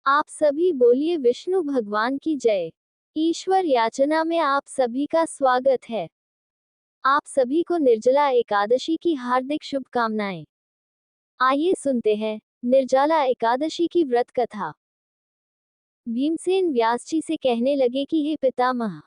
आप सभी बोलिए विष्णु भगवान की जय। ईश्वर याचना में आप सभी का स्वागत है। आप सभी को निर्जला एकादशी की हार्दिक शुभकामनाएं। आइए सुनते हैं निर्जला एकादशी की व्रत कथा। भीमसेन व्यास जी से कहने लगे कि हे पितामह,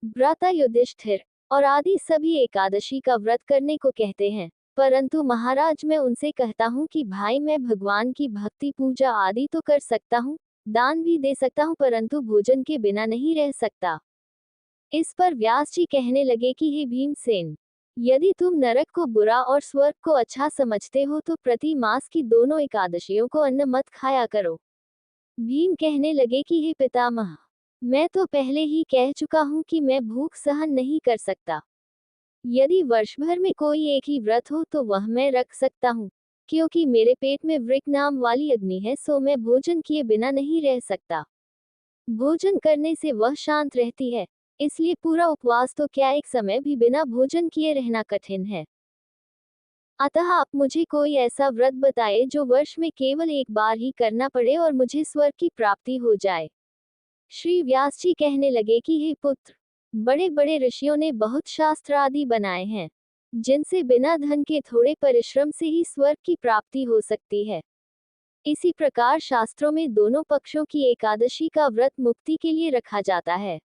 भ्राता युधिष्ठिर और आदि सभी एकादशी का व्रत करने को कहते हैं, परंतु महाराज मैं उनसे कहता हूँ कि भाई मैं भगवान की भक्ति पूजा आदि तो कर सकता हूँ, दान भी दे सकता हूँ, परंतु भोजन के बिना नहीं रह सकता। इस पर व्यास जी कहने लगे कि हे भीमसेन, यदि तुम नरक को बुरा और स्वर्ग को अच्छा समझते हो तो प्रति मास की दोनों एकादशियों को अन्न मत खाया करो। भीम कहने लगे कि हे पितामह, मैं तो पहले ही कह चुका हूँ कि मैं भूख सहन नहीं कर सकता। यदि वर्ष भर में कोई एक ही व्रत हो तो वह मैं रख सकता हूँ, क्योंकि मेरे पेट में वृक नाम वाली अग्नि है, सो मैं भोजन किए बिना नहीं रह सकता। भोजन करने से वह शांत रहती है, इसलिए पूरा उपवास तो क्या एक समय भी बिना भोजन किए रहना कठिन है। अतः आप मुझे कोई ऐसा व्रत बताए जो वर्ष में केवल एक बार ही करना पड़े और मुझे स्वर्ग की प्राप्ति हो जाए। श्री व्यास जी कहने लगे कि हे पुत्र, बड़े बड़े ऋषियों ने बहुत शास्त्र आदि बनाए हैं, जिनसे बिना धन के थोड़े परिश्रम से ही स्वर्ग की प्राप्ति हो सकती है। इसी प्रकार शास्त्रों में दोनों पक्षों की एकादशी का व्रत मुक्ति के लिए रखा जाता है।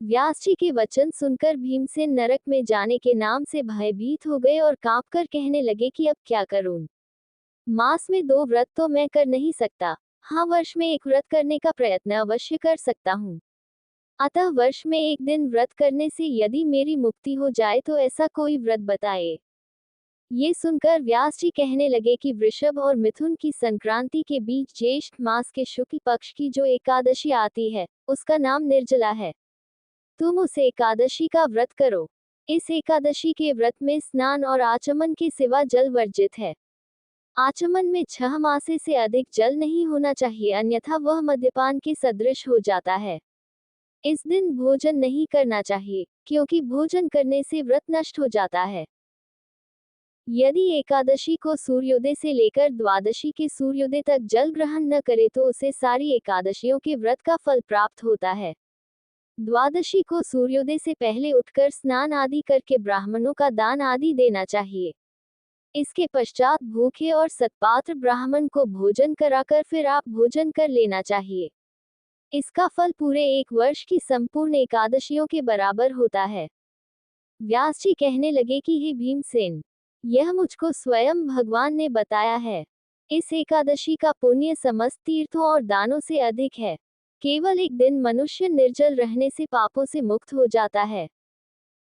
व्यास जी के वचन सुनकर भीमसेन नरक में जाने के नाम से भयभीत हो गए और कांपकर कहने लगे कि अब क्या करूं। मास में 2 व्रत तो मैं कर नहीं सकता, हाँ वर्ष में एक व्रत करने का प्रयत्न अवश्य कर सकता हूँ। अतः वर्ष में एक दिन व्रत करने से यदि मेरी मुक्ति हो जाए तो ऐसा कोई व्रत बताए। ये सुनकर व्यास जी कहने लगे कि वृषभ और मिथुन की संक्रांति के बीच ज्येष्ठ मास के शुक्ल पक्ष की जो एकादशी आती है, उसका नाम निर्जला है। तुम उस एकादशी का व्रत करो। इस एकादशी के व्रत में स्नान और आचमन के सिवा जल वर्जित है। आचमन में 6 मासे से अधिक जल नहीं होना चाहिए, अन्यथा वह मद्यपान के सदृश हो जाता है। इस दिन भोजन नहीं करना चाहिए, क्योंकि भोजन करने से व्रत नष्ट हो जाता है। यदि एकादशी को सूर्योदय से लेकर द्वादशी के सूर्योदय तक जल ग्रहण न करे तो उसे सारी एकादशियों के व्रत का फल प्राप्त होता है। द्वादशी को सूर्योदय से पहले उठकर स्नान आदि करके ब्राह्मणों का दान आदि देना चाहिए। इसके पश्चात भूखे और सत्पात्र ब्राह्मण को भोजन कराकर फिर आप भोजन कर लेना चाहिए। इसका फल पूरे एक वर्ष की संपूर्ण एकादशियों के बराबर होता है। व्यास जी कहने लगे कि हे भीमसेन, यह मुझको स्वयं भगवान ने बताया है। इस एकादशी का पुण्य समस्त तीर्थों और दानों से अधिक है। केवल एक दिन मनुष्य निर्जल रहने से पापों से मुक्त हो जाता है।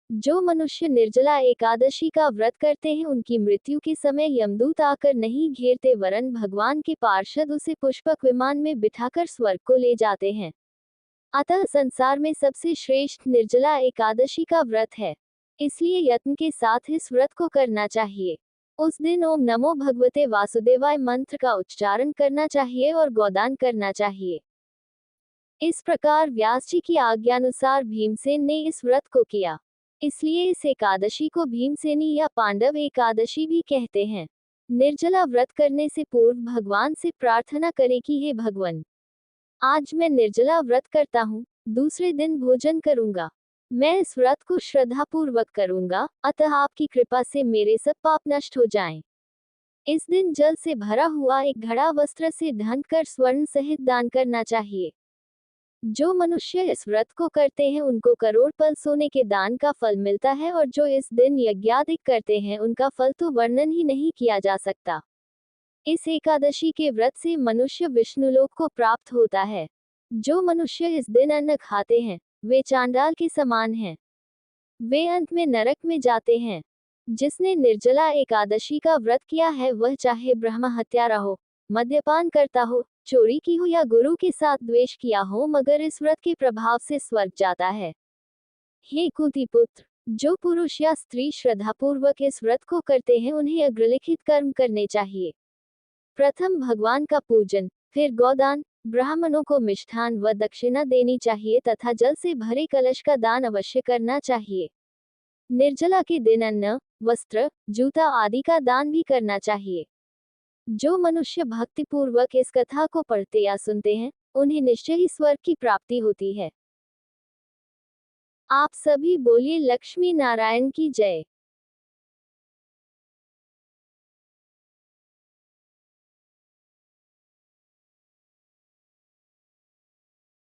जो मनुष्य निर्जला एकादशी का व्रत करते हैं उनकी मृत्यु के समय यमदूत आकर नहीं घेरते, वरन भगवान के पार्षद उसे पुष्पक विमान में बिठाकर स्वर्ग को ले जाते हैं। अतः संसार में सबसे श्रेष्ठ निर्जला एकादशी का व्रत है, इसलिए यत्न के साथ इस व्रत को करना चाहिए। उस दिन ओम नमो भगवते वासुदेवाय मंत्र का उच्चारण करना चाहिए और गोदान करना चाहिए। इस प्रकार व्यास जी की आज्ञानुसार भीमसेन ने इस व्रत को किया। इसलिए इस एकादशी को भीमसेनी या पांडव एकादशी भी कहते हैं। निर्जला व्रत करने से पूर्व भगवान से प्रार्थना करें कि हे भगवान, आज मैं निर्जला व्रत करता हूँ, दूसरे दिन भोजन करूंगा। मैं इस व्रत को श्रद्धापूर्वक करूंगा, अतः आपकी कृपा से मेरे सब पाप नष्ट हो जाएं। इस दिन जल से भरा हुआ एक घड़ा वस्त्र से ढंक कर स्वर्ण सहित दान करना चाहिए। जो मनुष्य इस व्रत को करते हैं उनको करोड़ पल सोने के दान का फल मिलता है, और जो इस दिन यज्ञादिक करते हैं उनका फल तो वर्णन ही नहीं किया जा सकता। इस एकादशी के व्रत से मनुष्य विष्णुलोक को प्राप्त होता है। जो मनुष्य इस दिन अन्न खाते हैं वे चांडाल के समान हैं। वे अंत में नरक में जाते हैं। जिसने निर्जला एकादशी का व्रत किया है वह चाहे ब्रह्म हत्यारा हो, मद्यपान करता हो, चोरी की हो या गुरु के साथ द्वेष किया हो, मगर इस व्रत के प्रभाव से स्वर्ग जाता है। हे कुंती पुत्र, जो पुरुष या स्त्री श्रद्धापूर्वक इस व्रत को करते हैं उन्हें अग्रलिखित कर्म करने चाहिए। प्रथम भगवान का पूजन, फिर गोदान, ब्राह्मणों को मिष्ठान व दक्षिणा देनी चाहिए तथा जल से भरे कलश का दान अवश्य करना चाहिए। निर्जला के दिन अन्न, वस्त्र, जूता आदि का दान भी करना चाहिए। जो मनुष्य भक्तिपूर्वक इस कथा को पढ़ते या सुनते हैं, उन्हें निश्चय ही स्वर्ग की प्राप्ति होती है। आप सभी बोलिए लक्ष्मी नारायण की जय।